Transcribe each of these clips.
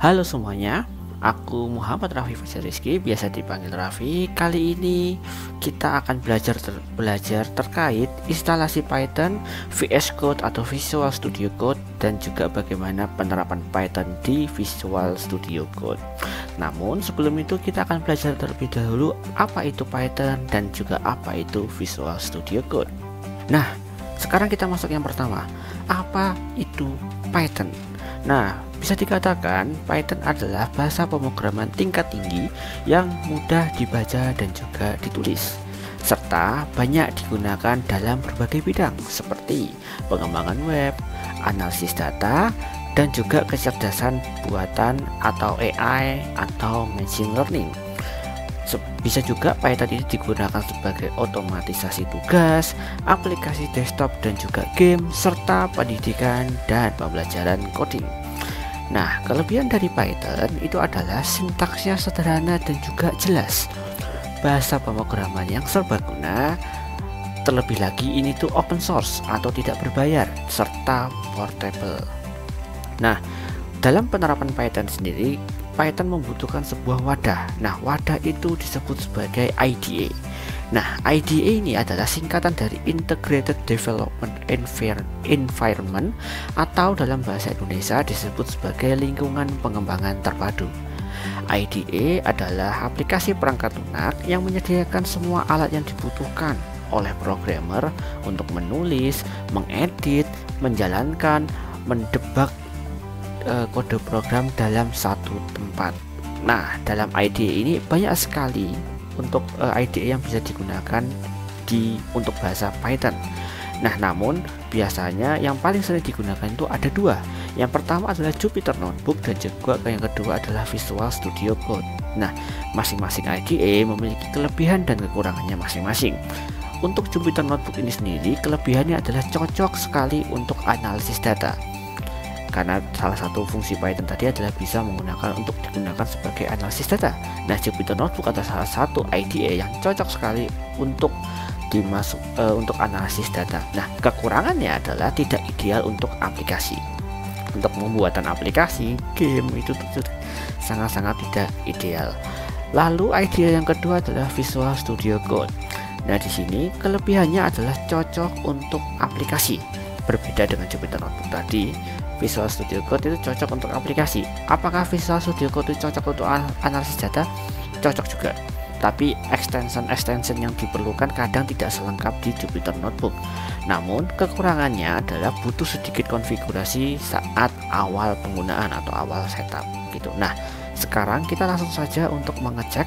Halo semuanya, aku Muhammad Raffi Fajar Rizky, biasa dipanggil Raffi. Kali ini kita akan belajar terkait instalasi Python, VS Code atau Visual Studio Code, dan juga bagaimana penerapan Python di Visual Studio Code. Namun sebelum itu kita akan belajar terlebih dahulu apa itu Python dan juga apa itu Visual Studio Code. Nah, sekarang kita masuk yang pertama. Apa itu Python? Nah, bisa dikatakan Python adalah bahasa pemrograman tingkat tinggi yang mudah dibaca dan juga ditulis, serta banyak digunakan dalam berbagai bidang seperti pengembangan web, analisis data, dan juga kecerdasan buatan atau AI atau machine learning. Bisa juga Python ini digunakan sebagai otomatisasi tugas, aplikasi desktop dan juga game, serta pendidikan dan pembelajaran coding. Nah, kelebihan dari Python itu adalah sintaksnya sederhana dan juga jelas, bahasa pemrograman yang serbaguna, terlebih lagi ini tuh open source atau tidak berbayar, serta portable. Nah, dalam penerapan Python sendiri, Python membutuhkan sebuah wadah. Nah, wadah itu disebut sebagai IDE. Nah, IDE ini adalah singkatan dari Integrated Development Environment atau dalam bahasa Indonesia disebut sebagai lingkungan pengembangan terpadu. IDE adalah aplikasi perangkat lunak yang menyediakan semua alat yang dibutuhkan oleh programmer untuk menulis, mengedit, menjalankan, mendebak kode program dalam satu tempat. Nah, dalam IDE ini banyak sekali untuk IDE yang bisa digunakan untuk bahasa Python. Nah, namun biasanya yang paling sering digunakan itu ada dua. Yang pertama adalah Jupyter Notebook dan juga yang kedua adalah Visual Studio Code. Nah, masing-masing IDE memiliki kelebihan dan kekurangannya masing-masing. Untuk Jupyter Notebook ini sendiri, kelebihannya adalah cocok sekali untuk analisis data, karena salah satu fungsi Python tadi adalah bisa untuk digunakan sebagai analisis data. Nah, Jupyter Notebook adalah salah satu IDE yang cocok sekali untuk untuk analisis data. Nah, kekurangannya adalah tidak ideal untuk aplikasi. Untuk pembuatan aplikasi, game itu sangat-sangat tidak ideal. Lalu IDE yang kedua adalah Visual Studio Code. Nah, di sini kelebihannya adalah cocok untuk aplikasi. Berbeda dengan Jupyter Notebook tadi, Visual Studio Code itu cocok untuk aplikasi. Apakah Visual Studio Code itu cocok untuk analisis data? Cocok juga. Tapi extension yang diperlukan kadang tidak selengkap di Jupyter Notebook. Namun kekurangannya adalah butuh sedikit konfigurasi saat awal penggunaan atau awal setup gitu. Nah, sekarang kita langsung saja untuk mengecek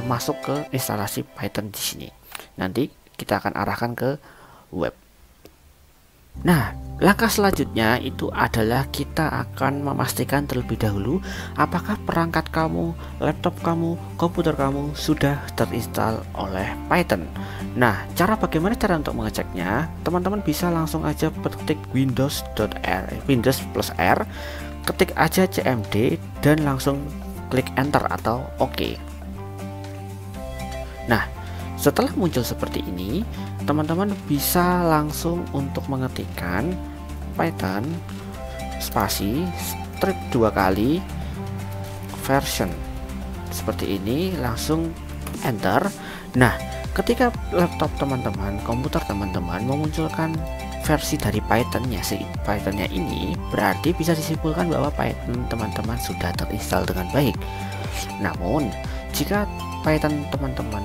masuk ke instalasi Python di sini. Nanti kita akan arahkan ke web. Nah, langkah selanjutnya itu adalah kita akan memastikan terlebih dahulu apakah perangkat kamu, laptop kamu, komputer kamu sudah terinstall oleh Python. Nah, bagaimana cara untuk mengeceknya? Teman-teman bisa langsung aja ketik Windows plus R, ketik aja cmd dan langsung klik enter atau OK. Nah, setelah muncul seperti ini, teman-teman bisa langsung untuk mengetikkan Python spasi strip 2 kali version seperti ini, langsung enter. Nah, ketika laptop teman-teman, komputer teman-teman memunculkan versi dari Pythonnya ini, berarti bisa disimpulkan bahwa Python teman-teman sudah terinstall dengan baik. Namun jika Python teman-teman,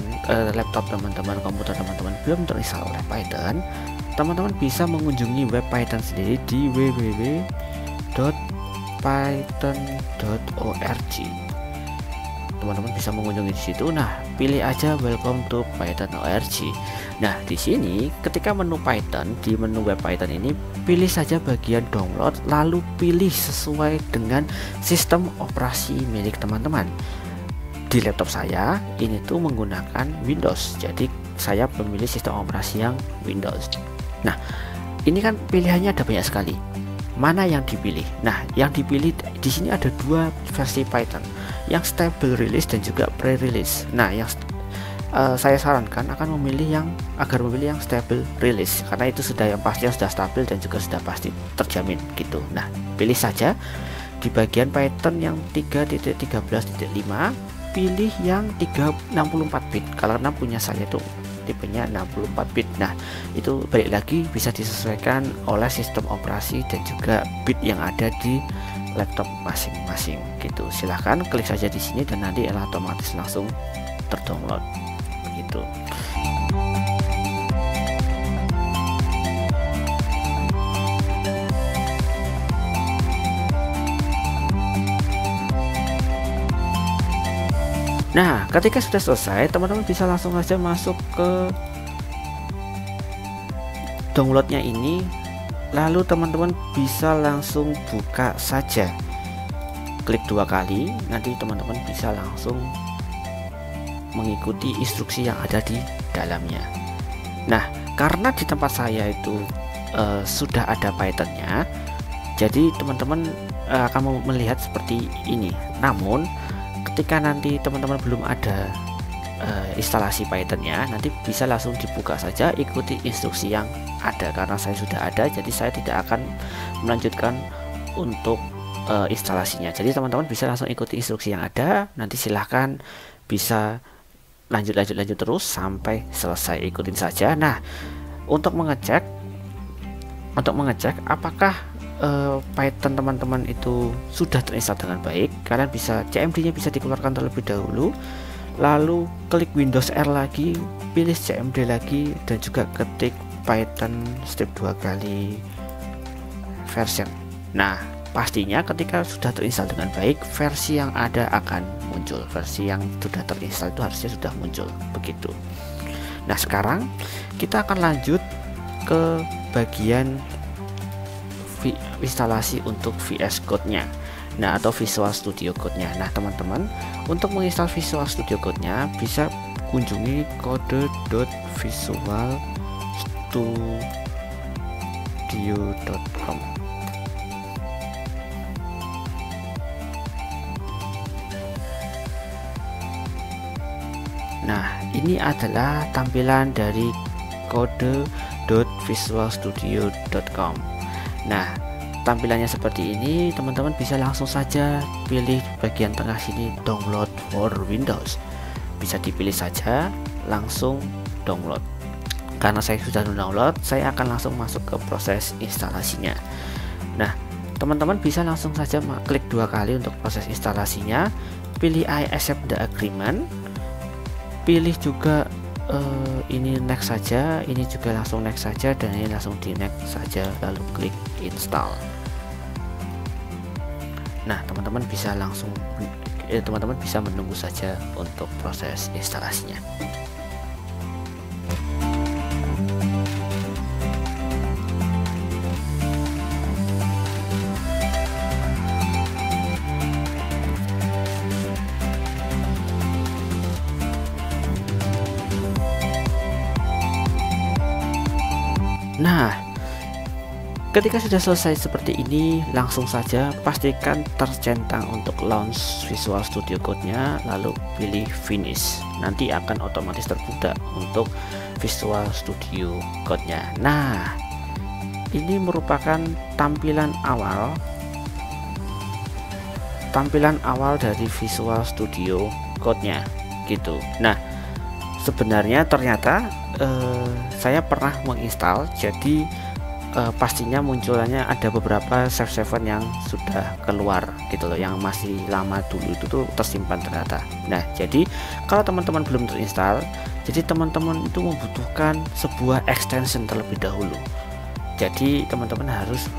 laptop teman-teman, komputer teman-teman belum terinstall oleh Python, teman-teman bisa mengunjungi web Python sendiri di www.python.org. Teman-teman bisa mengunjungi di situ. Nah, pilih aja welcome to Python.org. Nah, di sini ketika menu Python, di menu web Python ini pilih saja bagian download, lalu pilih sesuai dengan sistem operasi milik teman-teman. Di laptop saya ini tuh menggunakan Windows, jadi saya memilih sistem operasi yang Windows. Nah, ini kan pilihannya ada banyak sekali. Mana yang dipilih? Nah, yang dipilih di sini ada dua versi Python, yang stable release dan juga pre-release. Nah, yang saya sarankan agar memilih yang stable release, karena itu sudah yang pasti sudah stabil dan juga sudah pasti terjamin gitu. Nah, pilih saja. di bagian Python yang 3.13.5 pilih yang 64 bit karena punya saya itu tipenya 64 bit. Nah, itu balik lagi bisa disesuaikan oleh sistem operasi dan juga bit yang ada di laptop masing-masing gitu. Silahkan klik saja di sini dan nanti otomatis langsung terdownload gitu. Nah, ketika sudah selesai, teman-teman bisa langsung saja masuk ke downloadnya ini, lalu teman-teman bisa langsung buka saja. Klik 2 kali, nanti teman-teman bisa langsung mengikuti instruksi yang ada di dalamnya. Nah, karena di tempat saya itu sudah ada Pythonnya, jadi teman-teman akan melihat seperti ini. Namun ketika nanti teman-teman belum ada instalasi Pythonnya, nanti bisa langsung dibuka saja, ikuti instruksi yang ada. Karena saya sudah ada, jadi saya tidak akan melanjutkan untuk instalasinya. Jadi teman-teman bisa langsung ikuti instruksi yang ada, nanti silahkan bisa lanjut terus sampai selesai, ikutin saja. Nah, untuk mengecek apakah Python teman-teman itu sudah terinstall dengan baik, kalian bisa CMD nya bisa dikeluarkan terlebih dahulu, lalu klik Windows R lagi, pilih CMD lagi, dan juga ketik Python step 2 kali version. Nah, pastinya ketika sudah terinstall dengan baik, versi yang ada akan muncul. Versi yang sudah terinstall itu harusnya sudah muncul begitu. Nah, sekarang kita akan lanjut ke bagian instalasi untuk VS Code-nya, nah atau Visual Studio Code-nya. Nah, teman-teman, untuk menginstal Visual Studio Code-nya bisa kunjungi code.visualstudio.com. Nah, ini adalah tampilan dari code.visualstudio.com. Nah, tampilannya seperti ini. Teman-teman bisa langsung saja pilih bagian tengah sini, download for Windows. Bisa dipilih saja, langsung download. Karena saya sudah download, saya akan langsung masuk ke proses instalasinya. Nah, teman-teman bisa langsung saja klik 2 kali untuk proses instalasinya. Pilih I accept the agreement. Pilih juga ini next saja, ini juga langsung next saja, dan ini langsung di next saja, lalu klik install. Nah, teman-teman bisa langsung teman-teman bisa menunggu saja untuk proses instalasinya. Nah, ketika sudah selesai seperti ini, langsung saja pastikan tercentang untuk launch Visual Studio Code-nya, lalu pilih finish. Nanti akan otomatis terbuka untuk Visual Studio Code-nya. Nah, ini merupakan tampilan awal dari Visual Studio Code-nya gitu. Nah, sebenarnya ternyata saya pernah menginstal, jadi pastinya munculannya ada beberapa save yang sudah keluar gitu loh, yang masih lama dulu itu tuh tersimpan ternyata. Nah, jadi kalau teman-teman belum terinstall, jadi teman-teman itu membutuhkan sebuah extension terlebih dahulu. Jadi teman-teman harus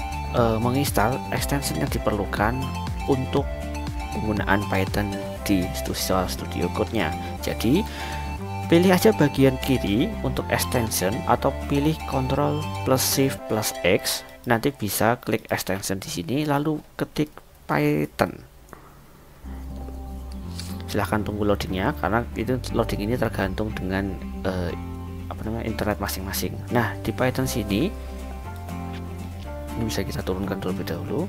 menginstal extension yang diperlukan untuk penggunaan Python di Visual Studio Code-nya. Jadi pilih aja bagian kiri untuk extension, atau pilih Ctrl plus Shift plus X. Nanti bisa klik extension di sini, lalu ketik Python. Silahkan tunggu loadingnya, karena itu loading ini tergantung dengan internet masing-masing. Nah, di Python sini ini bisa kita turunkan terlebih dahulu.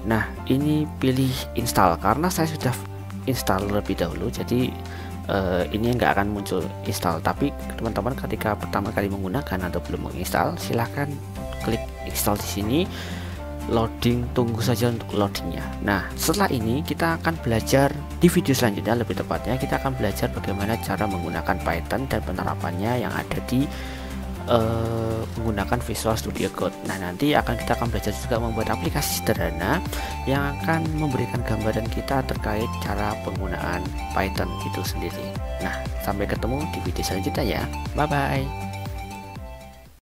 Nah, ini pilih install, karena saya sudah install lebih dahulu, jadi ini nggak akan muncul install. Tapi teman-teman ketika pertama kali menggunakan atau belum menginstal, silahkan klik install di sini. loading, tunggu saja untuk loadingnya. Nah, setelah ini kita akan belajar di video selanjutnya, lebih tepatnya kita akan belajar bagaimana cara menggunakan Python dan penerapannya yang ada di menggunakan Visual Studio Code. Nah, nanti kita akan belajar juga membuat aplikasi sederhana yang akan memberikan gambaran kita terkait cara penggunaan Python itu sendiri. Nah, sampai ketemu di video selanjutnya ya. Bye bye.